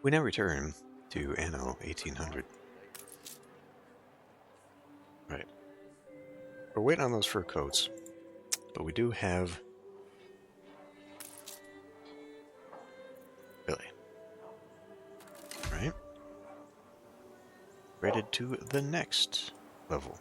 We now return to Anno 1800. Right. We're waiting on those fur coats, but we do have Billy. Right? Rated to the next level.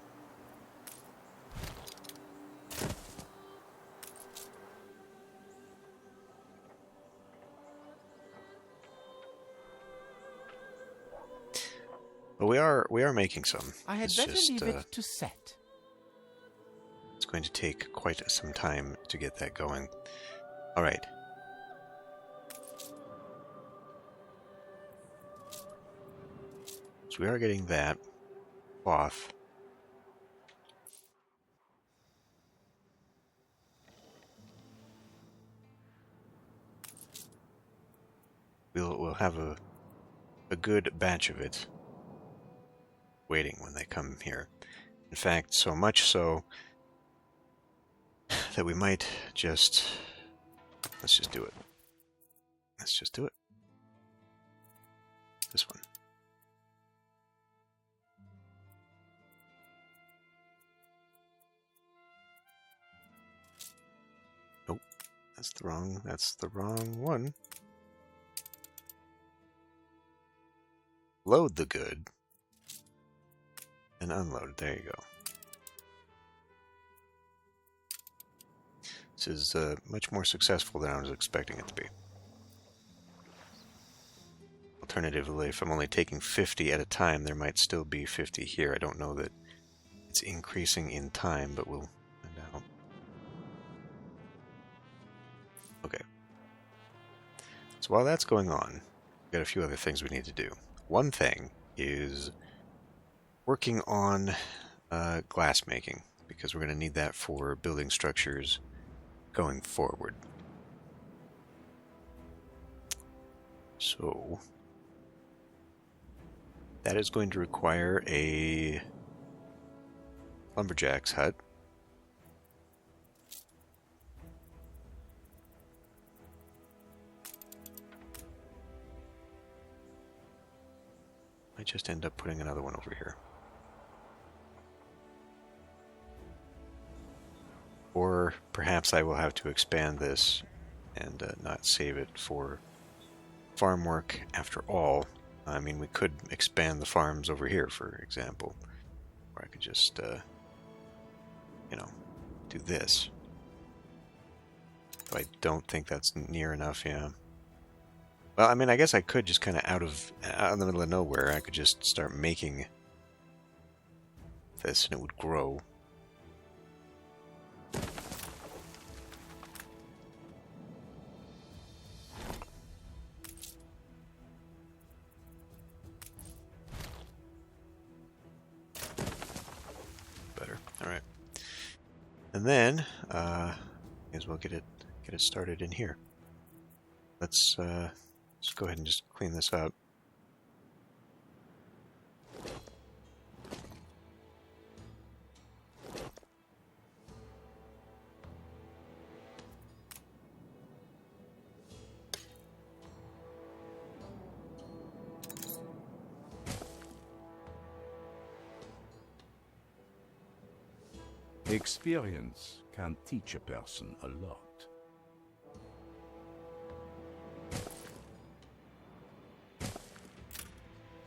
But we are making some. I had It's better just leave it to set. it's going to take quite some time to get that going. All right. So we are getting that off. We'll have a good batch of it waiting when they come here. In fact, so much so that we might just... Let's just do it. Let's just do it. This one. Nope. That's the wrong one. Load the good. And unload. There you go. This is much more successful than I was expecting it to be. Alternatively, if I'm only taking 50 at a time, there might still be 50 here. I don't know that it's increasing in time, but we'll find out. Okay. So while that's going on, we've got a few other things we need to do. One thing is working on glass making, because we're going to need that for building structures going forward. So that is going to require a lumberjack's hut. I just end up putting another one over here. Or perhaps I will have to expand this and not save it for farm work after all. I mean, we could expand the farms over here, for example. Or I could just, you know, do this. But I don't think that's near enough, yeah. Well, I mean, I guess I could just kind of out in the middle of nowhere, I could just start making this and it would grow. Better. All right. And then, may as well get it started in here. Let's just go ahead and just clean this up. Experience can teach a person a lot.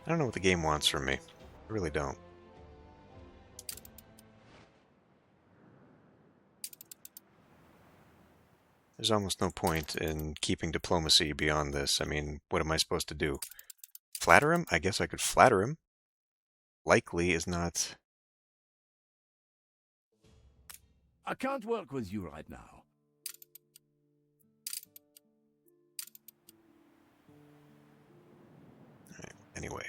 I don't know what the game wants from me. I really don't. There's almost no point in keeping diplomacy beyond this. I mean, what am I supposed to do? Flatter him? I guess I could flatter him. Likely is not... I can't work with you right now. Alright, anyway.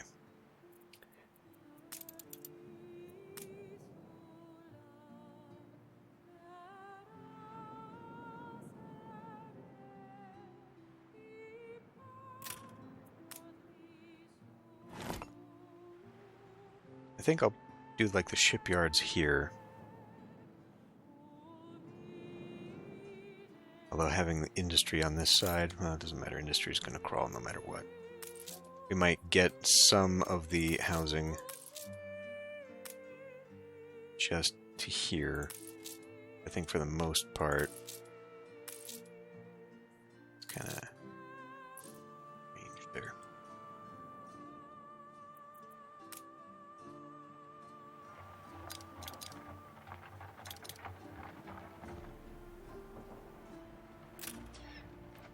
I think I'll do like the shipyards here. Although having the industry on this side, well, it doesn't matter. Industry is going to crawl no matter what. we might get some of the housing just to here. I think for the most part, it's kind of range there.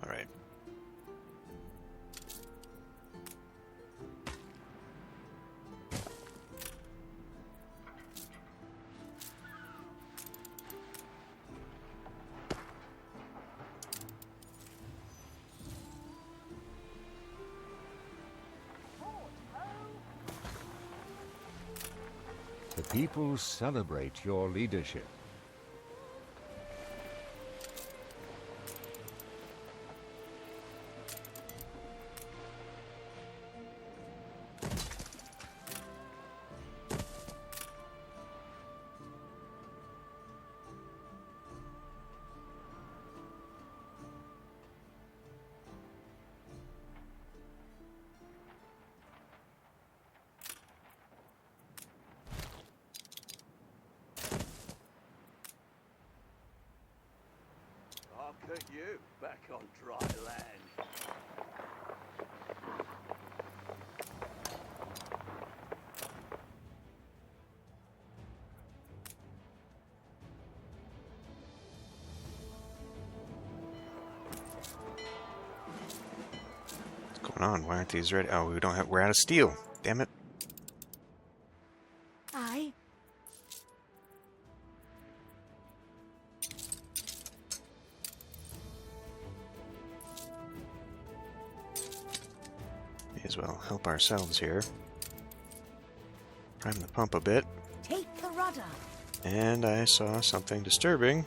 All right. The people celebrate your leadership. Look at you, back on dry land. What's going on? Why aren't these ready? Oh, we don't have. We're out of steel. Damn it. Aye. May as well help ourselves here. Prime the pump a bit. Take the rudder. And I saw something disturbing.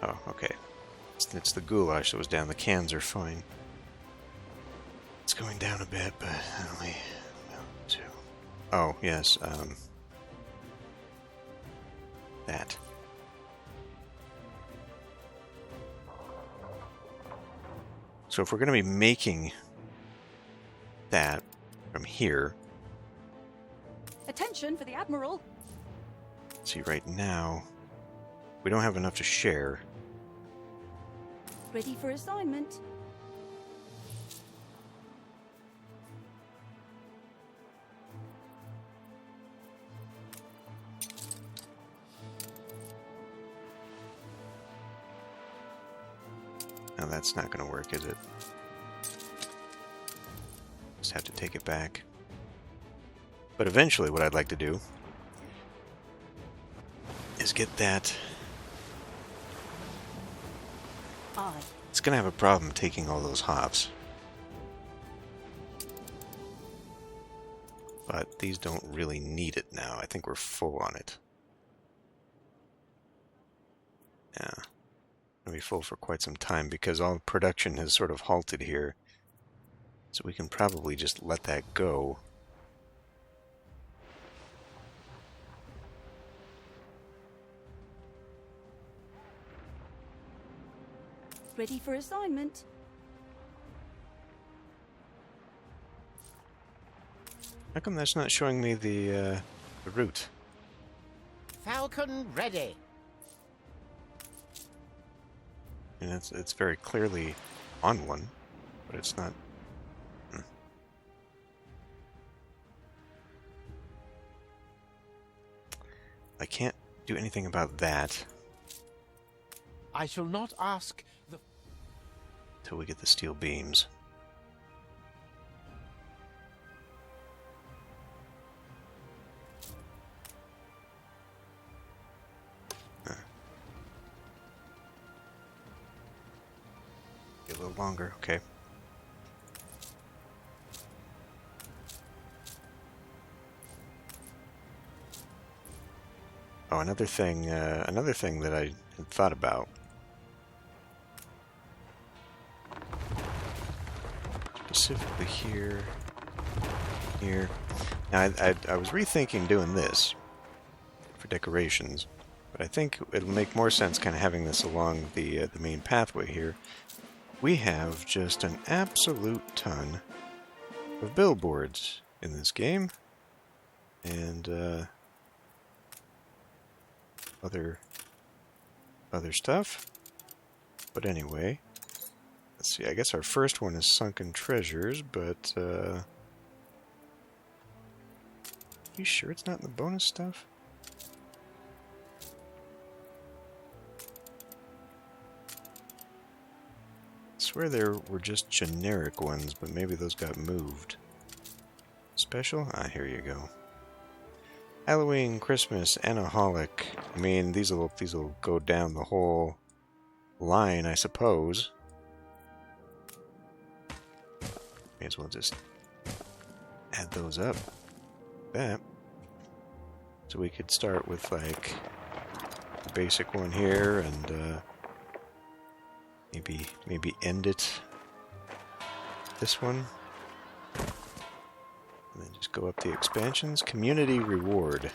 Oh, okay. It's the goulash that was down. The cans are fine. It's going down a bit, but only about 2. Oh, yes, that. So if we're going to be making that from here, Attention for the Admiral. see, right now, we don't have enough to share. Ready for assignment. Now that's not going to work, is it? Just have to take it back. But eventually what I'd like to do is get that. Aye. It's going to have a problem taking all those hops. But these don't really need it now. I think we're full on it. Yeah. Going to be full for quite some time because all production has sort of halted here. So we can probably just let that go. Ready for assignment. How come that's not showing me the route? Falcon ready. And it's very clearly on one, but it's not. I can't do anything about that I shall not ask the... till we get the steel beams. Be a little longer, okay. Oh, another thing that I had thought about. Specifically here. Now, I was rethinking doing this for decorations, but I think it'll make more sense kind of having this along the main pathway here. we have just an absolute ton of billboards in this game, and other stuff. But anyway, let's see. I guess our first one is sunken treasures, but you sure it's not in the bonus stuff? I swear there were just generic ones, but maybe those got moved. Special? Ah, here you go. Halloween, Christmas, Annoholic. I mean, these'll go down the whole line, I suppose. May as well just add those up. That. So we could start with like the basic one here, and maybe end it this one. And then just go up the expansions. Community reward.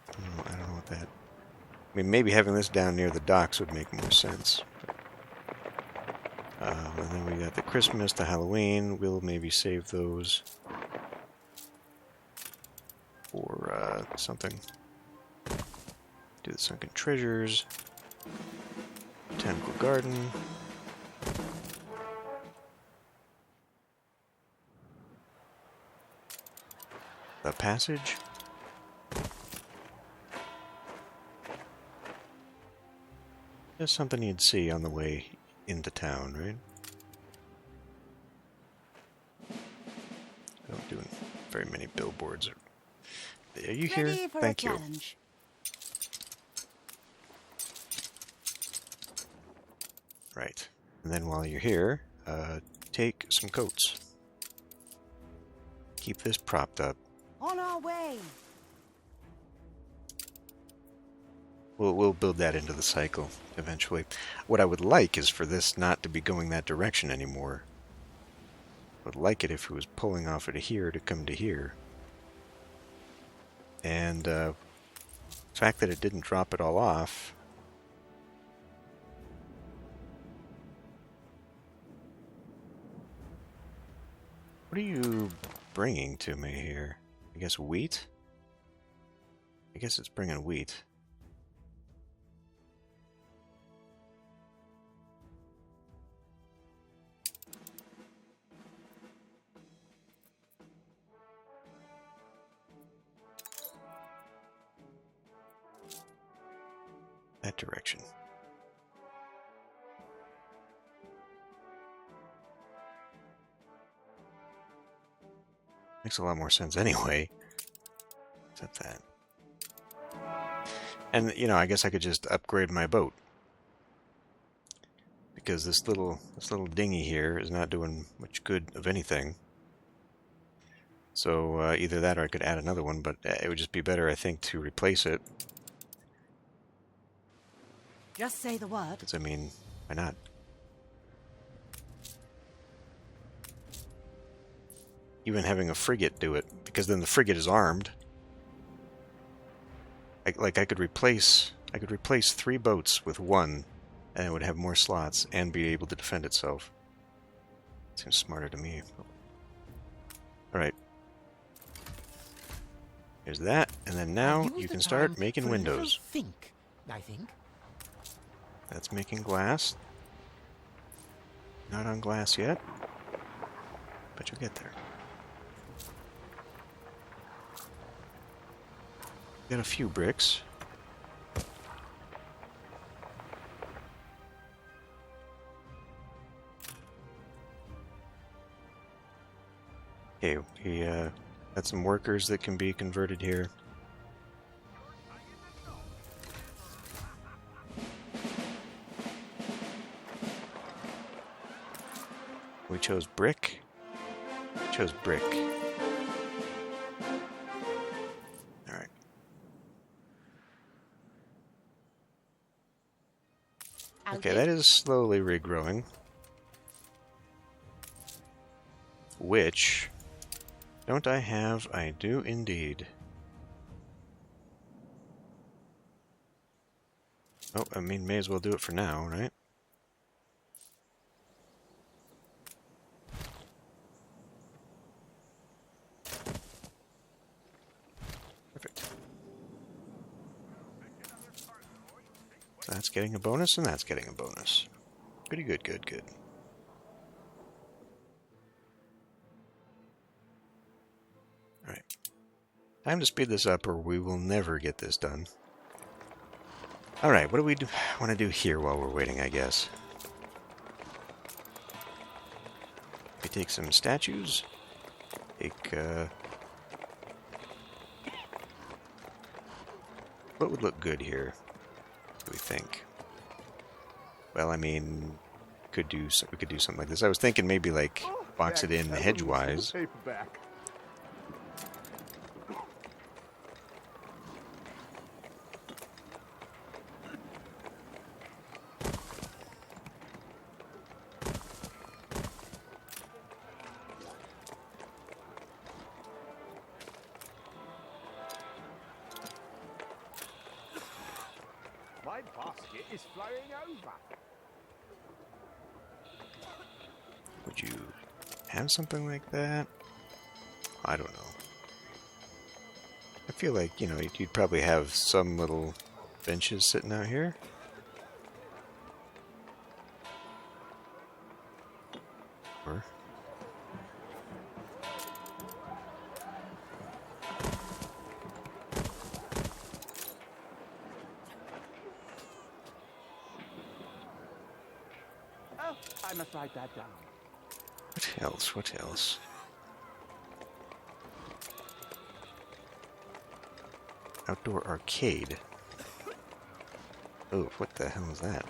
I don't know what that... I mean, maybe having this down near the docks would make more sense. And then we got the Christmas, the Halloween. We'll maybe save those for something. Do the sunken treasures. Botanical garden. The passage. Just something you'd see on the way into town, right? I don't do very many billboards. Are you here? Ready for Thank a you. challenge. Right. And then while you're here, take some coats. Keep this propped up. On our way. We'll build that into the cycle eventually. What I would like is for this not to be going that direction anymore. I would like it if it was pulling off of here to come to here. And the fact that it didn't drop it all off... What are you bringing to me here? I guess wheat? I guess it's bringing wheat. That direction. Makes a lot more sense anyway. Except that. And, you know, I guess I could just upgrade my boat. Because this little dinghy here is not doing much good of anything. So either that or I could add another one, but it would just be better, I think, to replace it. Just say the word. Because, I mean, why not? Even having a frigate do it, because then the frigate is armed. I could replace 3 boats with one, and it would have more slots and be able to defend itself. Seems smarter to me. All right. Here's that, and then now Use you the can start time making for a little windows. Think, I think. That's making glass. Not on glass yet, but you'll get there. Got a few bricks. Okay, we got some workers that can be converted here. We chose brick. Chose brick. Alright. Okay, that is slowly regrowing. Which, don't I have? I do indeed. Oh, I mean, may as well do it for now, right? Perfect. So that's getting a bonus, and that's getting a bonus. Pretty good, good, good. Alright. Time to speed this up, or we will never get this done. Alright, what do we want to do here while we're waiting, I guess? We take some statues. Take, what would look good here, do we think? Well, I mean, we could do something like this. I was thinking maybe, like, box it in hedgewise. Paperback. My basket is flowing over. Would you have something like that? I don't know. I feel like, you know, you'd probably have some little benches sitting out here. Or... Oh, I must write that down. What else? What else? Outdoor arcade. Oh, what the hell is that?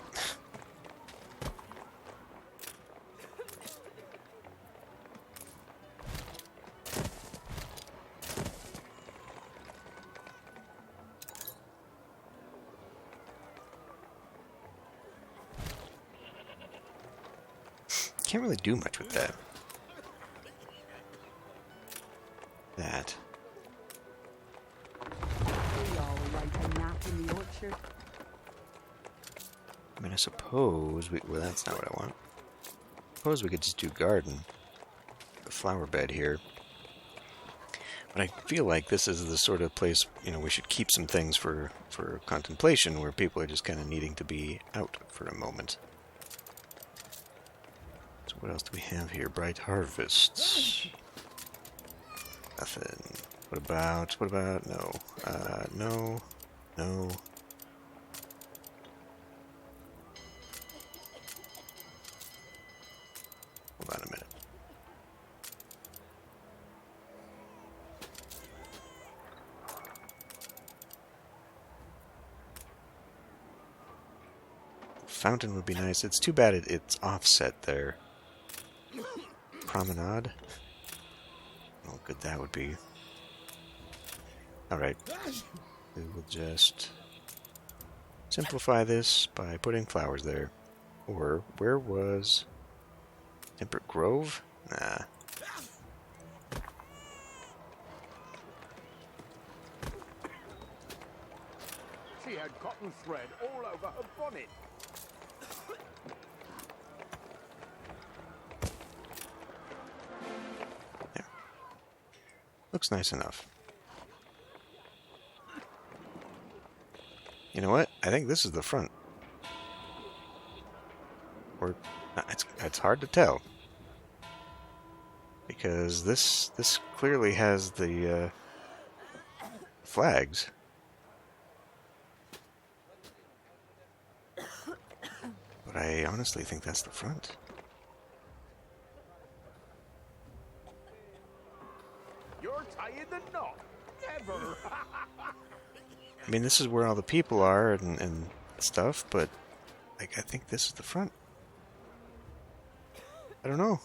Can't really do much with that. That. We all like a nap in the orchard. I mean, I suppose we... Well, that's not what I want. Suppose we could just do garden. A flower bed here. But I feel like this is the sort of place, you know, we should keep some things for contemplation, where people are just kind of needing to be out for a moment. So what else do we have here? Bright harvests. Nothing. What about, no. No. No. Hold on a minute. Fountain would be nice. It's too bad it's offset there. Promenade. Oh, good that would be. Alright. We will just simplify this by putting flowers there. Or, where was... Temperate Grove? Nah. She had cotton thread all over her bonnet. There. Looks nice enough. You know what? I think this is the front. Or it's hard to tell, because this clearly has the flags. But I honestly think that's the front. You're tying the knot. Never. I mean, this is where all the people are and stuff, but like, I think this is the front. I don't know.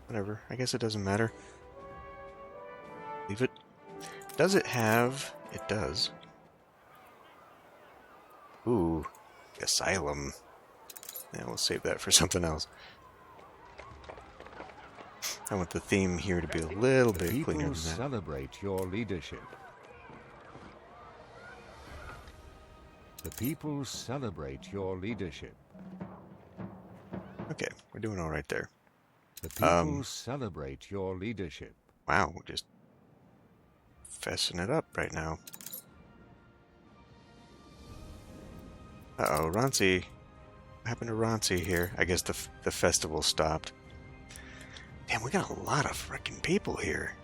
Whatever. I guess it doesn't matter. Leave it. Does it have... It does. Ooh. Asylum. Yeah, we'll save that for something else. I want the theme here to be a little bit cleaner People than that. celebrate your leadership. The people celebrate your leadership. Okay, we're doing all right there. The people celebrate your leadership. Wow, we're just fessing it up right now. Uh-oh, Ronci. What happened to Ronci here? I guess the festival stopped. Damn, we got a lot of freaking people here.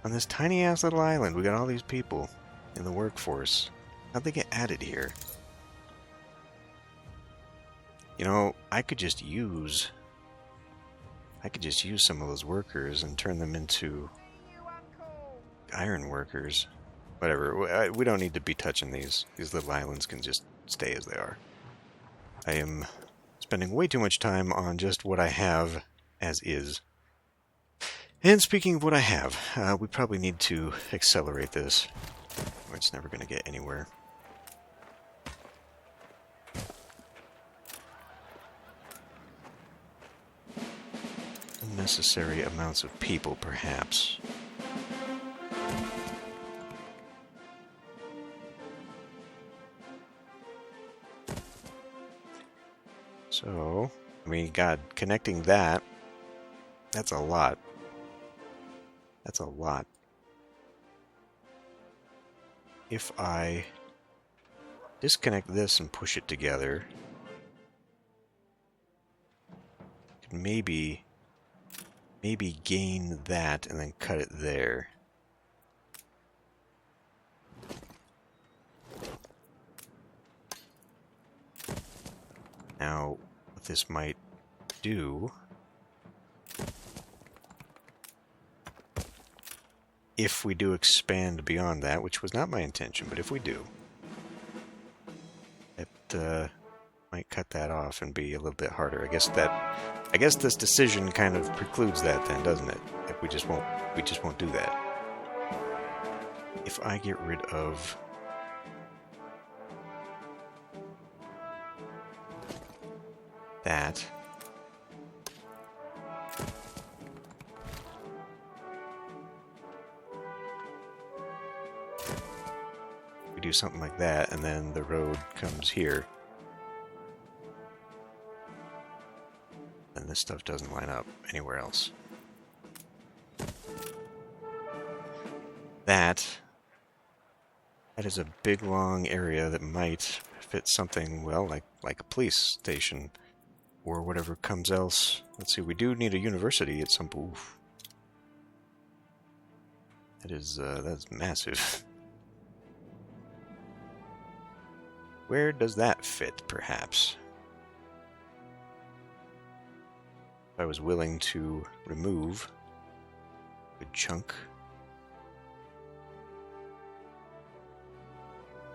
On this tiny-ass little island, we got all these people in the workforce. How'd they get added here? You know, I could just use some of those workers and turn them into iron workers. Whatever, we don't need to be touching these. These little islands can just stay as they are. I am spending way too much time on just what I have as is. And speaking of what I have, we probably need to accelerate this, or it's never going to get anywhere. Unnecessary amounts of people, perhaps. So, I mean, God, connecting that's a lot. That's a lot. If I disconnect this and push it together, I could maybe gain that and then cut it there. Now, what this might do, if we do expand beyond that, which was not my intention, but if we do, it might cut that off and be a little bit harder. I guess this decision kind of precludes that then, doesn't it? Like we just won't do that. If I get rid of that, we do something like that, and then the road comes here, and this stuff doesn't line up anywhere else. That is a big long area that might fit something, well, like a police station or whatever comes else. Let's see, we do need a university at some point. Oof. That's massive. Where does that fit, perhaps? If I was willing to remove a good chunk,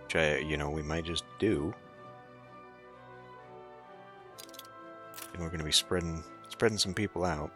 which we might just do. And we're going to be spreading some people out.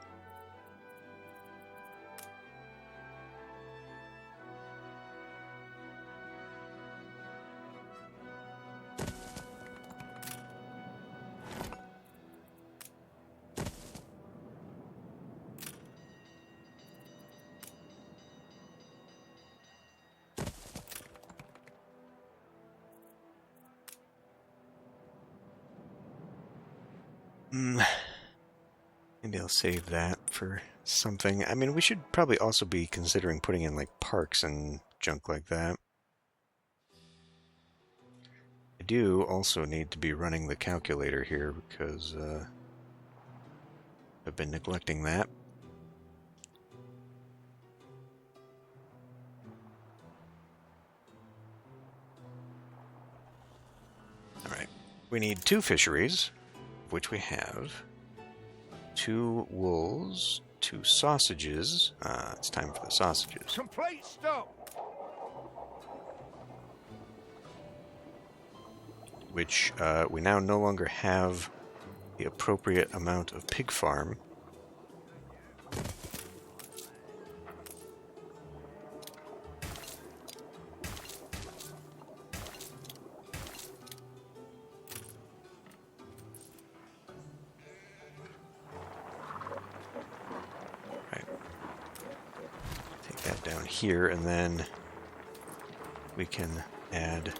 Maybe I'll save that for something. I mean, we should probably also be considering putting in, like, parks and junk like that. I do also need to be running the calculator here because I've been neglecting that. Alright. We need 2 fisheries, which we have. 2 wolves, 2 sausages. It's time for the sausages. Complete stop. Which we now no longer have the appropriate amount of pig farm. Down here, and then we can add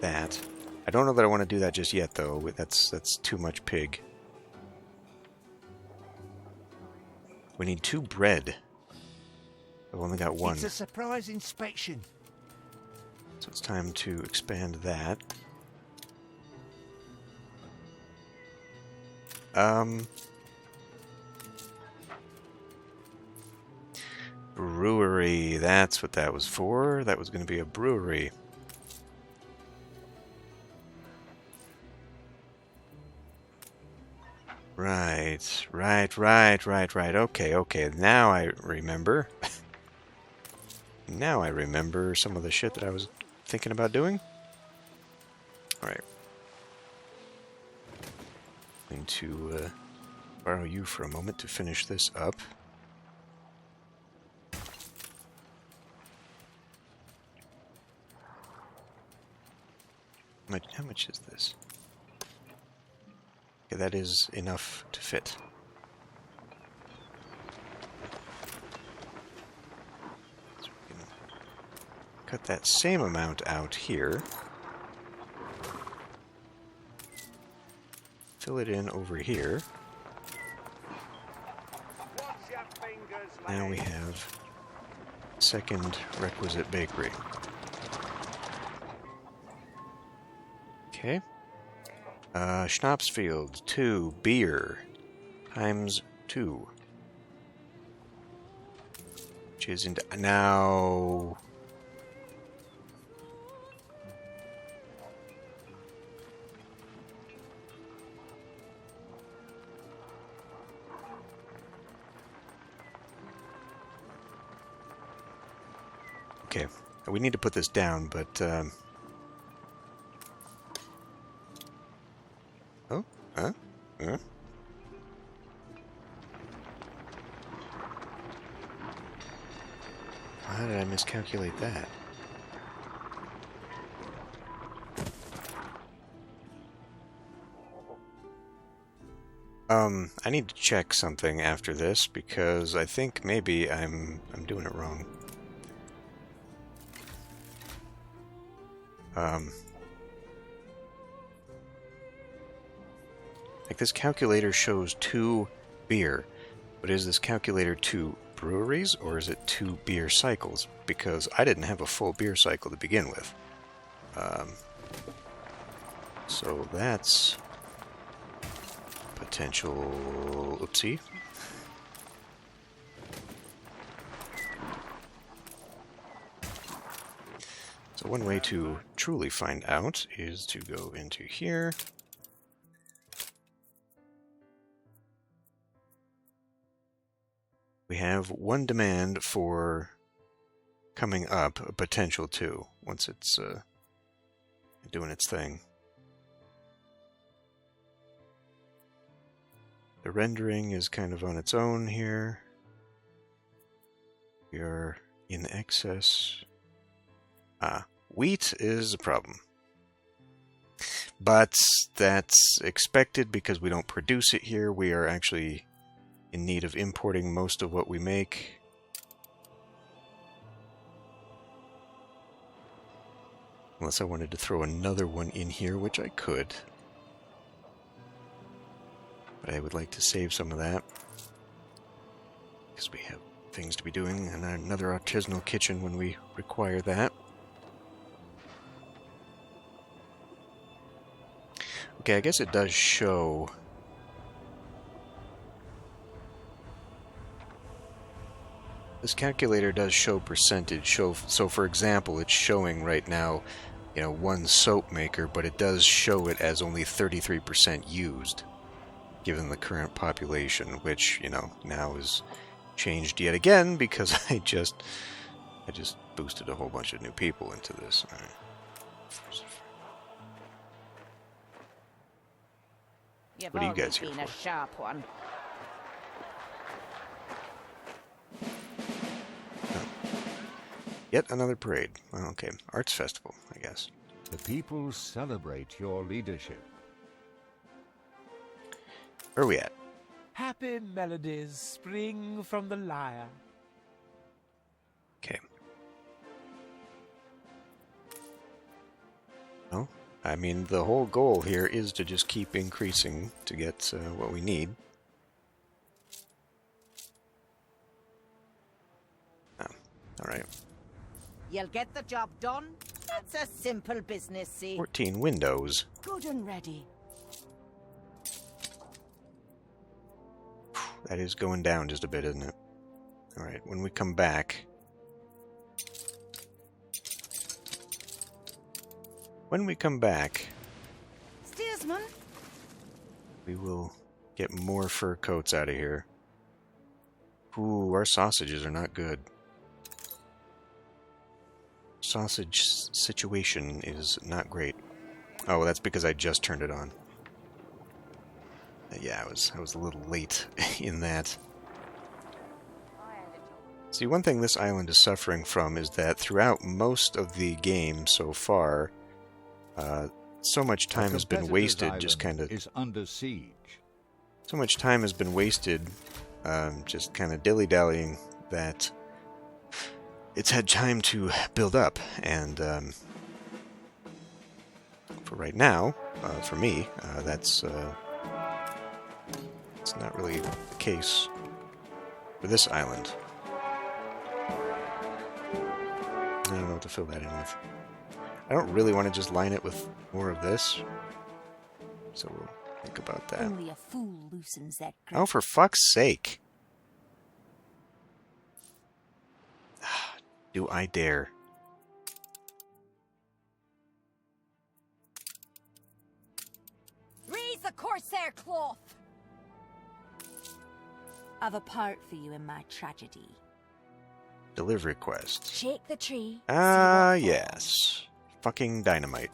that. I don't know that I want to do that just yet, though. That's too much pig. We need 2 bread. I've only got 1. It's a surprise inspection. So it's time to expand that. Brewery, that's what that was for. That was going to be a brewery. Right. Okay. Now I remember. Now I remember some of the shit that I was thinking about doing. Alright. I'm going to borrow you for a moment to finish this up. How much is this? Okay, that is enough to fit. So we can cut that same amount out here. Fill it in over here. Now we have second requisite bakery. Okay. Schnapsfield, 2. Beer, times 2. Which is into... Now... Okay. We need to put this down, but... Oh? Huh? Huh? How did I miscalculate that? I need to check something after this because I think maybe I'm doing it wrong. Like this calculator shows 2 beer, but is this calculator 2 breweries or is it 2 beer cycles? Because I didn't have a full beer cycle to begin with. So that's potential oopsie. So one way to truly find out is to go into here. We have 1 demand for coming up, a potential 2, once it's doing its thing. The rendering is kind of on its own here. We are in excess. Wheat is a problem. But that's expected because we don't produce it here. We are actually in need of importing most of what we make. Unless I wanted to throw another one in here, which I could. But I would like to save some of that. Because we have things to be doing and another artisanal kitchen when we require that. Okay, I guess it does show... This calculator does show percentage. So for example, it's showing right now, 1 soap maker, but it does show it as only 33% used, given the current population, which, now is changed yet again because I just boosted a whole bunch of new people into this. All right. What are you guys here for? A sharp one. Yet another parade. Well, okay. Arts festival, I guess. The people celebrate your leadership. Where are we at? Happy melodies spring from the lyre. Okay. Oh, I mean, the whole goal here is to just keep increasing to get what we need. Oh, alright. You'll get the job done. That's a simple business, see. 14 windows. Good and ready. That is going down just a bit, isn't it? Alright, when we come back... Steersman? We will get more fur coats out of here. Ooh, our sausages are not good. Sausage situation is not great. Oh, that's because I just turned it on. Yeah, I was a little late in that. See, one thing this island is suffering from is that throughout most of the game so far, so much time has been wasted just kind of... is under siege. So much time has been wasted just kind of dilly-dallying that it's had time to build up. And for right now, for me, that's it's not really the case for this island. I don't know what to fill that in with. I don't really want to just line it with more of this. So we'll think about that. Only a fool loosens that grip. Oh, for fuck's sake. Do I dare? Raise the corsair cloth. I've a part for you in my tragedy. Delivery quest. Shake the tree. Yes. Fucking dynamite.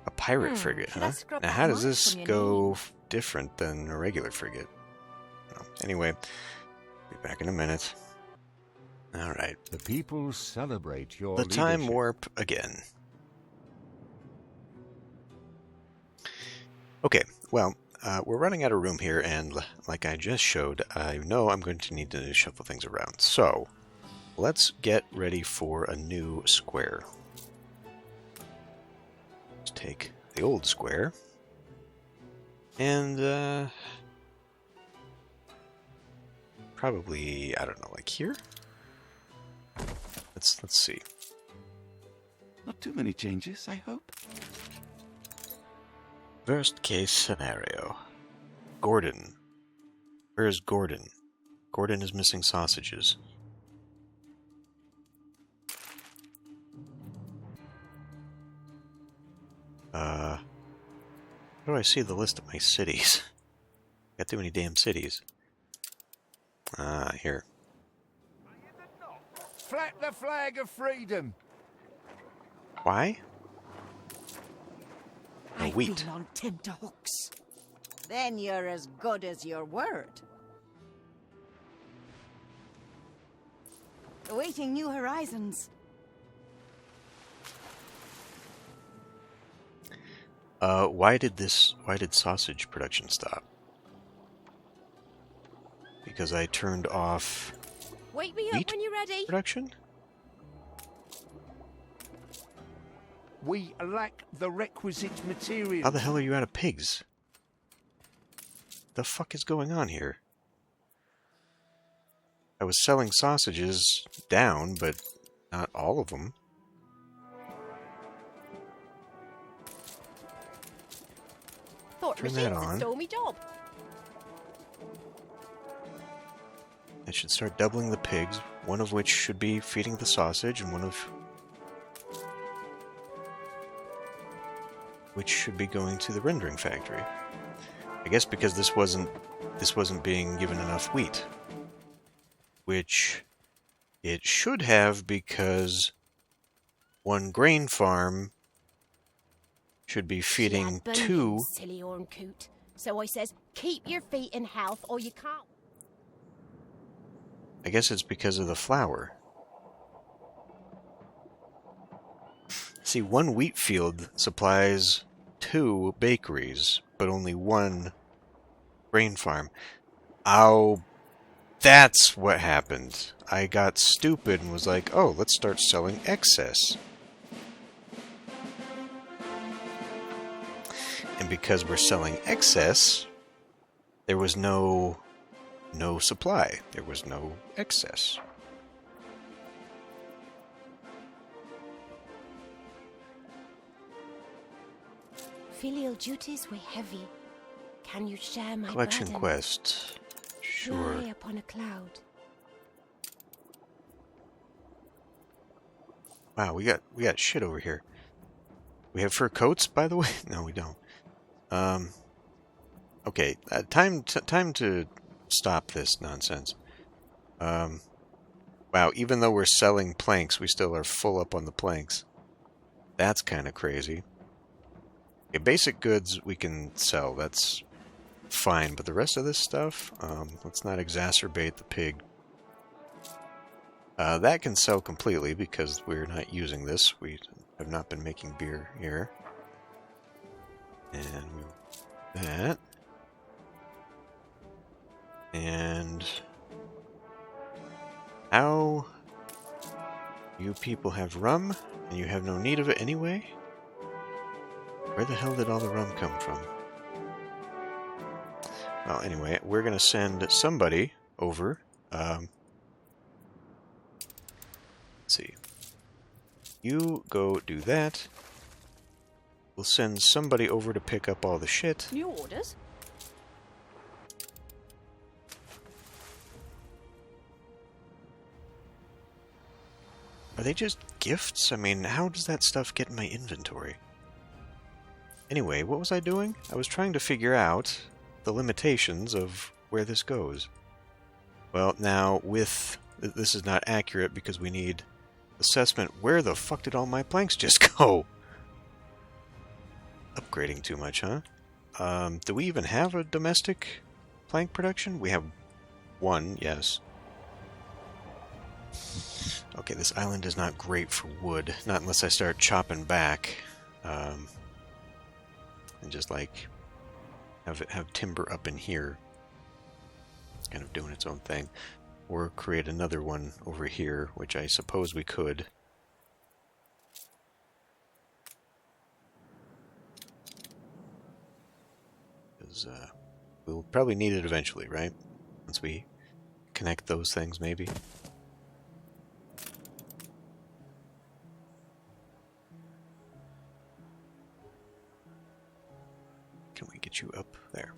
A pirate frigate, should I huh? scrub Now, that how does mark this from your go name? different than a regular frigate? Oh, anyway, be back in a minute. Alright. The people celebrate your The time leadership. warp again. Okay, well, we're running out of room here, and like I just showed, I know I'm going to need to shuffle things around. So, let's get ready for a new square. Let's take the old square, and probably, I don't know, like here? Let's see. Not too many changes, I hope. Worst case scenario. Gordon. Where is Gordon? Gordon is missing sausages. How do I see the list of my cities? Got too many damn cities. Here. Flap the flag of freedom. Why? No I've wheat. been on tenterhooks. Then you're as good as your word. Awaiting new horizons. Why did sausage production stop? Because I turned off Wake me Wheat up when you're ready. production? We lack the requisite materials. How the hell are you out of pigs? The fuck is going on here? I was selling sausages down, but not all of them. Thought Turn that machines on. stole me job. I should start doubling the pigs, one of which should be feeding the sausage, and one of which should be going to the rendering factory. I guess because this wasn't being given enough wheat. Which it should have, because one grain farm should be feeding two. Silly horn coot. So I says, keep your feet in health or you can't. I guess it's because of the flour. See, one wheat field supplies 2 bakeries, but only 1 grain farm. Oh, that's what happened. I got stupid and was like, oh, let's start selling excess. And because we're selling excess, there was no supply. There was no excess. Filial duties weigh heavy. Can you share my Collection burden? quest. Sure. Fly upon a cloud. Wow, we got shit over here. We have fur coats, by the way? No, we don't. Okay, time to stop this nonsense. Wow, even though we're selling planks, we still are full up on the planks. That's kind of crazy. Okay, basic goods we can sell, that's fine, but the rest of this stuff, let's not exacerbate the pig. That can sell completely because we're not using this. We have not been making beer here. And that. And how you people have rum and you have no need of it anyway? Where the hell did all the rum come from? Well, anyway, we're going to send somebody over. Let's see. You go do that. We'll send somebody over to pick up all the shit. New orders? Are they just gifts? I mean, how does that stuff get in my inventory? Anyway, what was I doing? I was trying to figure out the limitations of where this goes. Well, now, with... This is not accurate because we need assessment. Where the fuck did all my planks just go? Upgrading too much, huh? Do we even have a domestic plank production? We have one, yes. Okay, this island is not great for wood. Not unless I start chopping back. And just, like, have timber up in here. Kind of doing its own thing. Or create another one over here, which I suppose we could. Because we'll probably need it eventually, right? Once we connect those things, maybe. Can we get you up there?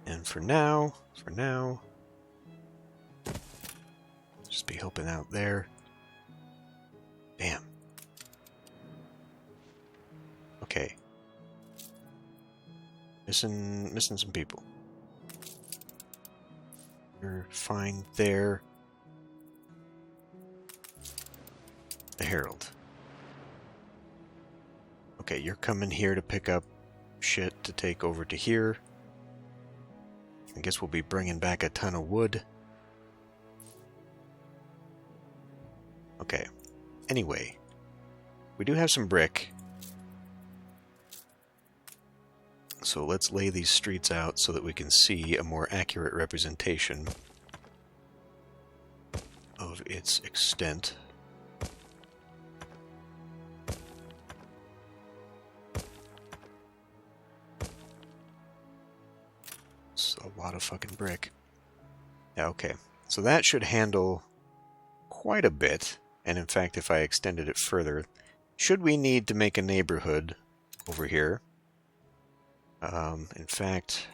And for now, just be helping out there. Damn. Okay. Missing some people. You're fine there. The Herald. Okay, you're coming here to pick up shit to take over to here. I guess we'll be bringing back a ton of wood. Okay. Anyway, we do have some brick. So let's lay these streets out so that we can see a more accurate representation of its extent. It's a lot of fucking brick. Yeah, okay. So that should handle quite a bit. And in fact, if I extended it further, should we need to make a neighborhood over here? In fact,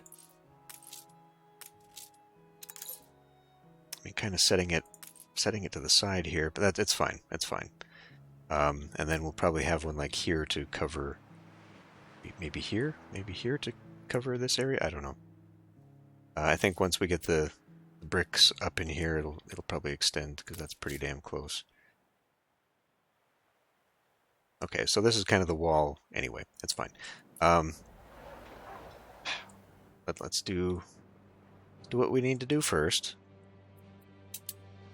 I mean, kind of setting it to the side here, but that's fine. That's fine. And then we'll probably have one like here to cover, maybe here to cover this area. I don't know. I think once we get the bricks up in here, it'll probably extend because that's pretty damn close. Okay, so this is kind of the wall anyway. That's fine. But let's do what we need to do first.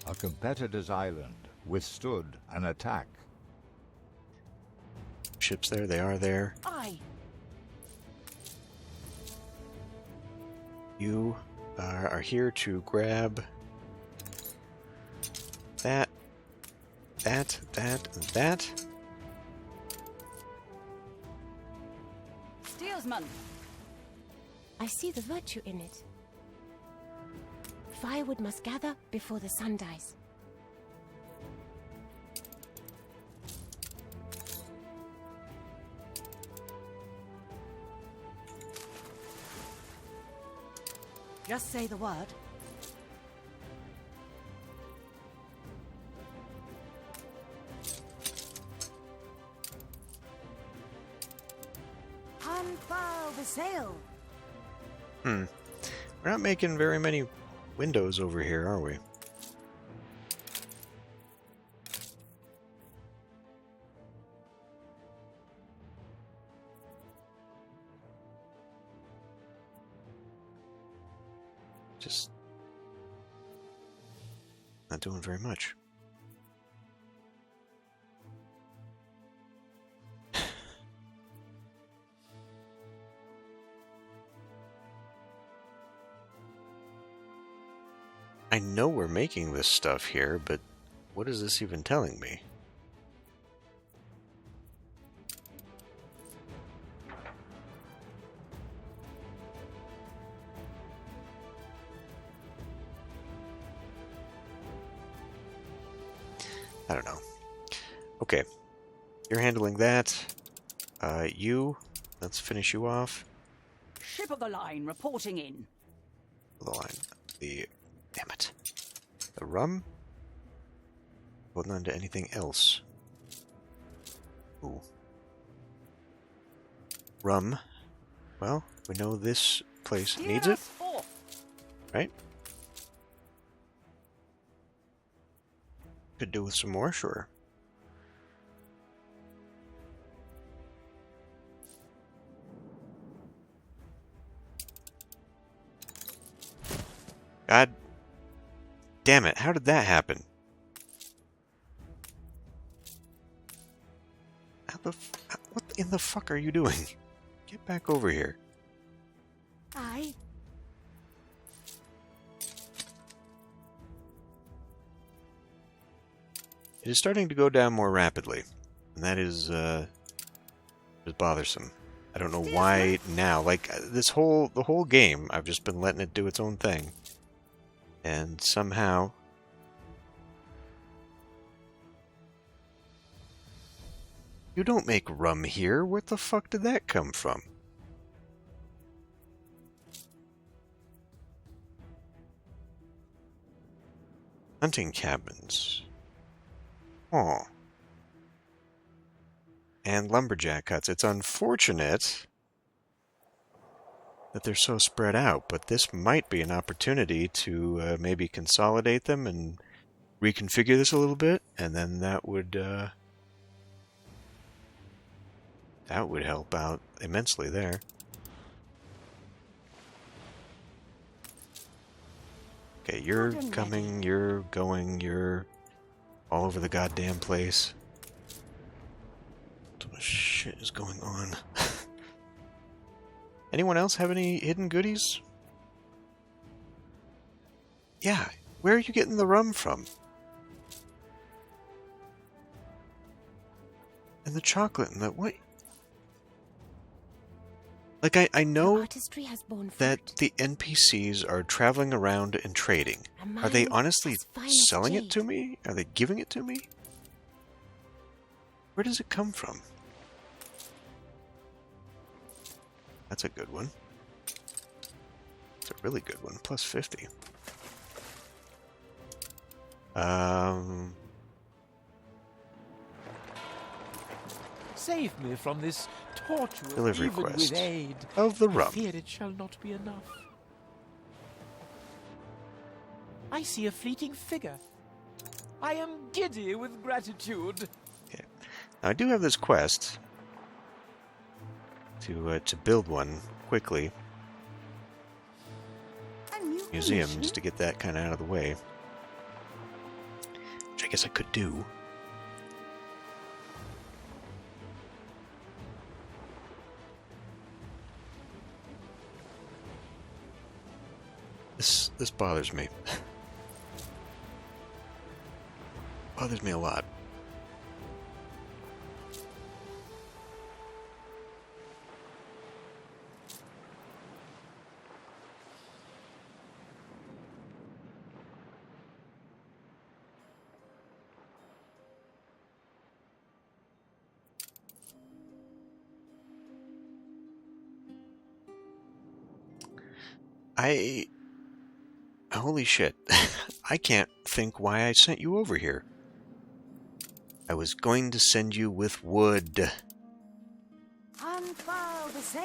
A competitor's island withstood an attack. Ships there, they are there. Aye. You are here to grab that, and that. Steelsman. I see the virtue in it. Firewood must gather before the sun dies. Just say the word. Unfurl the sail. We're not making very many windows over here, are we? Just not doing very much. I know we're making this stuff here, but what is this even telling me? I don't know. Okay. You're handling that. Let's finish you off. Ship of the line reporting in. The line. Damn it. The rum? Holding on to anything else. Ooh. Rum. Well, we know this place needs it. Right? Could do with some more, sure. God damn it, how did that happen? What in the fuck are you doing? Get back over here. Aye. It is starting to go down more rapidly, and that is bothersome. I don't know why now. Like the whole game, I've just been letting it do its own thing, and somehow you don't make rum here. Where the fuck did that come from? Hunting cabins. Oh. And lumberjack huts. It's unfortunate that they're so spread out, but this might be an opportunity to maybe consolidate them and reconfigure this a little bit, and then that would help out immensely there. Okay, you're coming, you're going, you're all over the goddamn place. What the shit is going on? Anyone else have any hidden goodies? Yeah, where are you getting the rum from? And the chocolate and the what? Like, I know Artistry has borne that fruit. the NPCs are traveling around and trading. Are they honestly as fine as selling it jade. to me? Are they giving it to me? Where does it come from? That's a good one. It's a really good one. Plus 50. Save me from this torture Delivery even quest with aid. of the I rum. fear it shall not be enough. I see a fleeting figure. I am giddy with gratitude. Okay. Now, I do have this quest to build one quickly. A new Museum, commission? just to get that kind of out of the way. Which I guess I could do. This bothers me. Bothers me a lot. Holy shit. I can't think why I sent you over here. I was going to send you with wood. Unfurl the sail.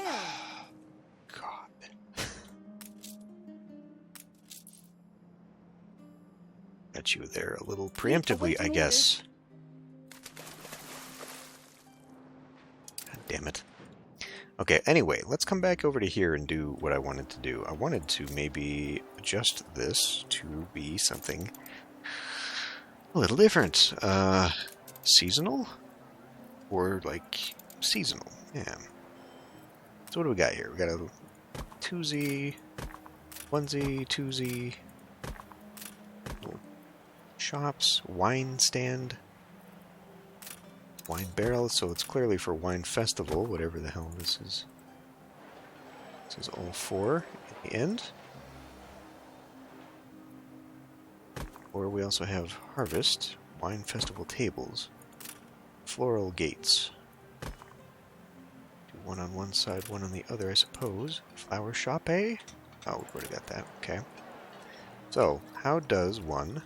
God. Got you there a little preemptively, I guess. God damn it. Okay, anyway, let's come back over to here and do what I wanted to do. I wanted to maybe adjust this to be something a little different. Seasonal? Or, like, seasonal. Yeah. So what do we got here? We got a twosie, onesie, twosie, little shops, wine stand, wine barrel, so it's clearly for wine festival, whatever the hell this is. This is all for in the end. Or we also have harvest, wine festival tables, floral gates. Do one on one side, one on the other, I suppose. Flower shop, eh? Oh, we've already got that. Okay. So, how does one...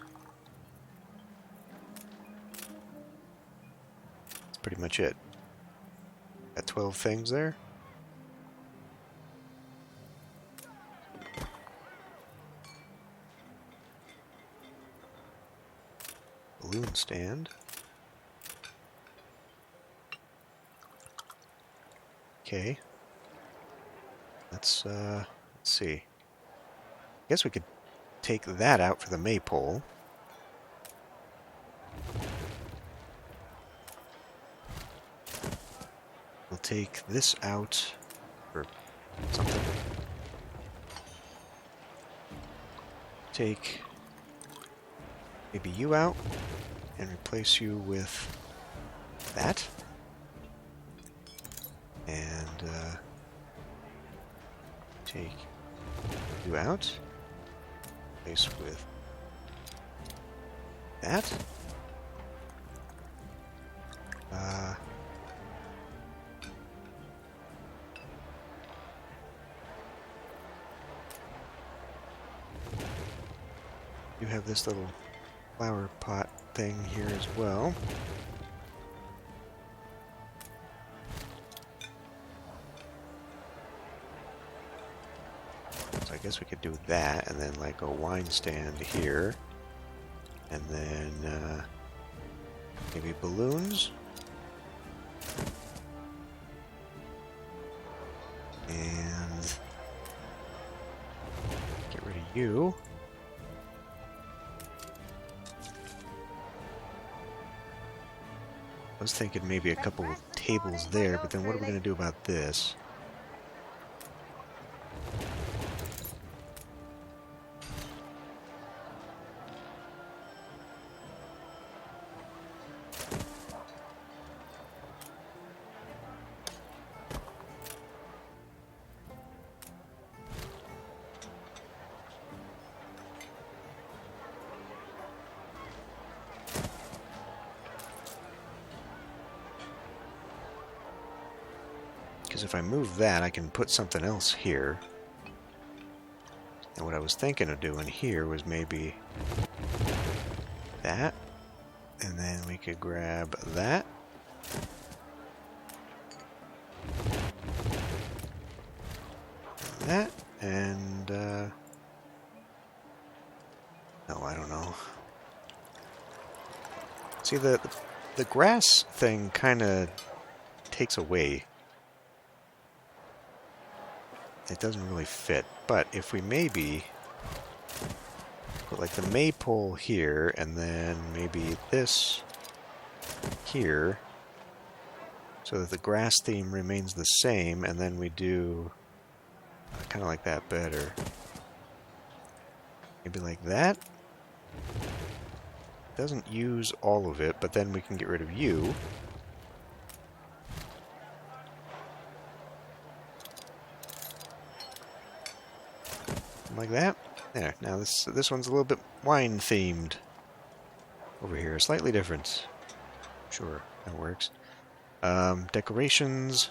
That's pretty much it. Got 12 things there. Balloon stand. Okay. Let's see. I guess we could take that out for the maypole. We'll take this out for something. Take maybe you out and replace you with that. And take you out. Replace with that. You have this little flower pot thing here as well. So I guess we could do that, and then like a wine stand here, and then maybe balloons, and get rid of you. I was thinking maybe a couple of tables there, but then what are we going to do about this? Because if I move that, I can put something else here. And what I was thinking of doing here was maybe that. And then we could grab that. That. And, no, I don't know. See, the grass thing kind of takes away. It doesn't really fit, but if we maybe put like the maypole here, and then maybe this here, so that the grass theme remains the same, and then we do kind of like that better. Maybe like that. Doesn't use all of it, but then we can get rid of you. Like that. There. Now this one's a little bit wine themed over here. Slightly different. Sure, that works. Decorations.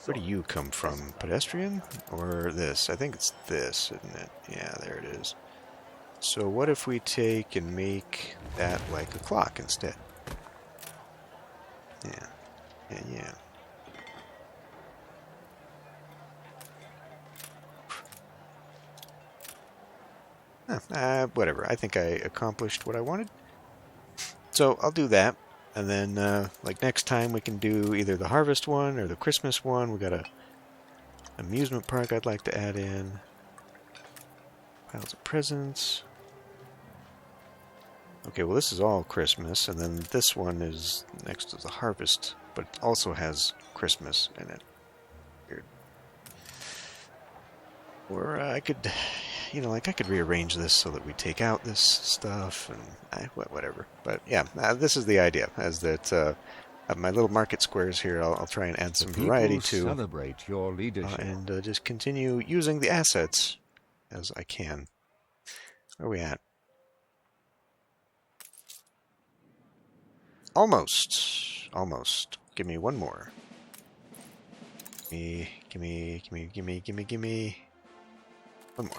Where do you come from? Pedestrian? Or this? I think it's this, isn't it? Yeah, there it is. So what if we take and make that like a clock instead? Yeah. Yeah. Whatever. I think I accomplished what I wanted. So I'll do that. And then, like next time, we can do either the harvest one or the Christmas one. We got a amusement park I'd like to add in. Piles of presents. Okay, well this is all Christmas, and then this one is next to the harvest, but it also has Christmas in it. Weird. Or I could, like I could rearrange this so that we take out this stuff and whatever. But yeah, this is the idea, is that my little market squares here, I'll try and add some variety to. Celebrate your leadership. And just continue using the assets as I can. Where are we at? Almost. Almost. Give me one more. Gimme. One more.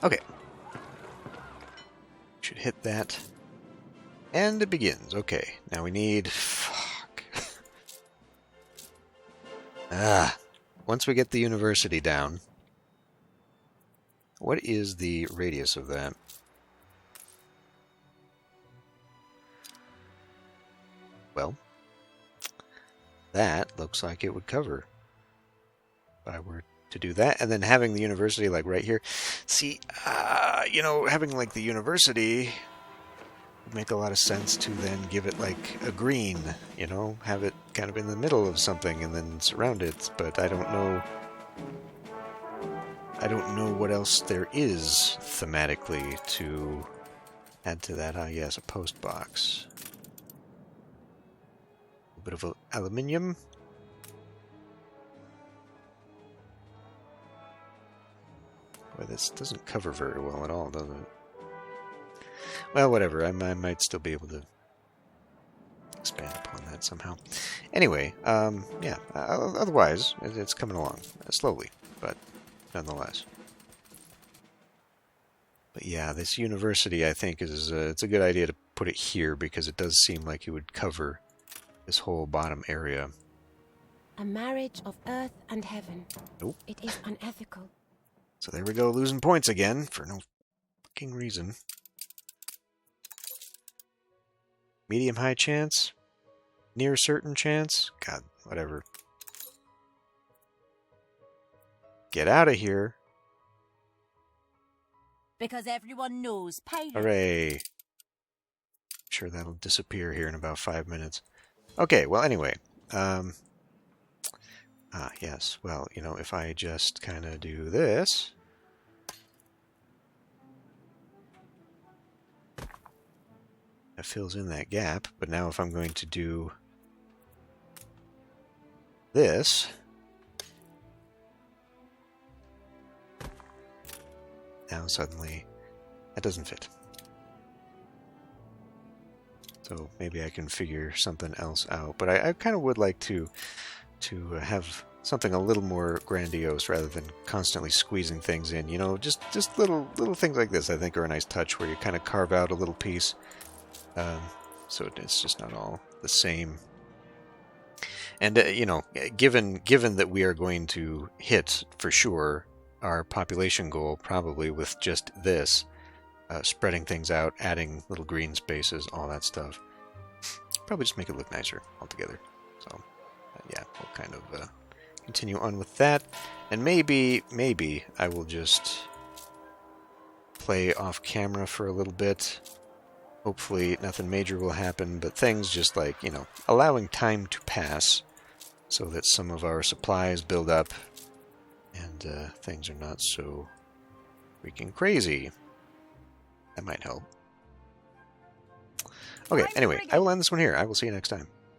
Okay. Should hit that. And it begins. Okay. Now we need... Fuck. Once we get the university down... What is the radius of that? Well, that looks like it would cover. If I were to do that, and then having the university like right here. See, having like the university would make a lot of sense to then give it like a green, have it kind of in the middle of something and then surround it, but I don't know what else there is thematically to add to that. Ah, yes, a post box. A bit of aluminium. Boy, this doesn't cover very well at all, does it? Well, whatever. I might still be able to expand upon that somehow. Anyway, yeah. Otherwise, it's coming along slowly, but nonetheless. But yeah, this university, I think, is it's a good idea to put it here because it does seem like it would cover this whole bottom area. A marriage of earth and heaven. Nope. It is unethical. So there we go, losing points again for no fucking reason. Medium high chance? Near certain chance? God, whatever. Get out of here. Because everyone knows pirates. Hooray. I'm sure that'll disappear here in about 5 minutes. Okay, well, anyway. Yes. Well, if I just kind of do this. That fills in that gap. But now if I'm going to do this. Now suddenly that doesn't fit. So maybe I can figure something else out. But I kind of would like to have something a little more grandiose rather than constantly squeezing things in. Just little things like this I think are a nice touch where you kind of carve out a little piece. So it's just not all the same. And, given that we are going to hit, for sure, our population goal, probably with just this, spreading things out, adding little green spaces, all that stuff, probably just make it look nicer altogether. So, yeah, we'll kind of continue on with that. And maybe I will just play off camera for a little bit. Hopefully nothing major will happen, but things just like, allowing time to pass so that some of our supplies build up and things are not so freaking crazy. That might help. Okay, anyway, I will end this one here. I will see you next time.